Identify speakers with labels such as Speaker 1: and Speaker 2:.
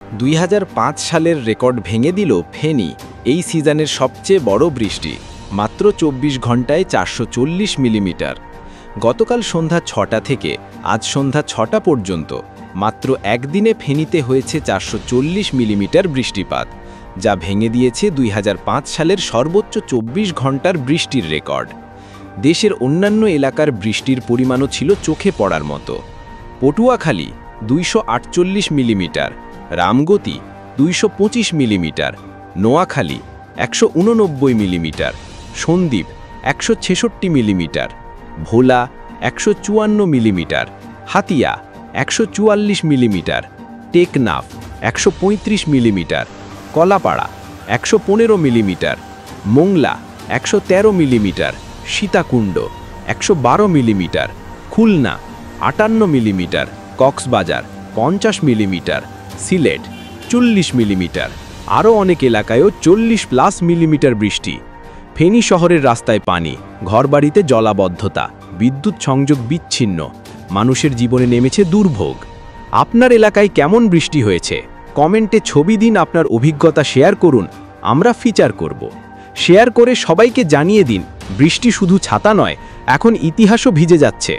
Speaker 1: 2005 সালের রেকর্ড ভেঙে দিল ফেনী। এই সিজনের সবচেয়ে বড় বৃষ্টি, মাত্র 24 ঘন্টায় 440 মিলিমিটার। গতকাল সন্ধ্যা 6টা থেকে আজ সন্ধ্যা 6টা পর্যন্ত মাত্র একদিনে ফেনীতে হয়েছে 440 মিলিমিটার বৃষ্টিপাত, যা ভেঙে দিয়েছে 2005 সালের সর্বোচ্চ 24 ঘন্টার বৃষ্টির রেকর্ড। দেশের অন্যান্য এলাকার বৃষ্টির পরিমাণও ছিল চোখে পড়ার মতো। Patuakhali 248 millimetre, Ramgati 225 millimetre, Noakhali 189 millimetre, Sandwip 166 millimetre, Bhola 154 millimetre, Hatiya 144 millimetre, Teknaf 135 millimetre, Kalapara 115 millimetre, Mongla 113 millimetre, Sitakunda 112 millimetre, Khulna 58 millimetre, Cox's Bazar 50 millimetre, Sylhet 40 millimetre, আরও অনেক এলাকায়ও 40+ মিলিমিটার বৃষ্টি। ফেনী শহরের রাস্তায় পানি, ঘরবাড়িতে জলাবদ্ধতা, বিদ্যুৎ সংযোগ বিচ্ছিন্ন, মানুষের জীবনে নেমেছে দুর্ভোগ। আপনার এলাকায় কেমন বৃষ্টি হয়েছে? কমেন্টে ছবি দিন, আপনার অভিজ্ঞতা শেয়ার করুন, আমরা ফিচার করব। শেয়ার করে সবাইকে জানিয়ে দিন, বৃষ্টি শুধু ছাতা নয়, এখন ইতিহাসও ভিজে যাচ্ছে।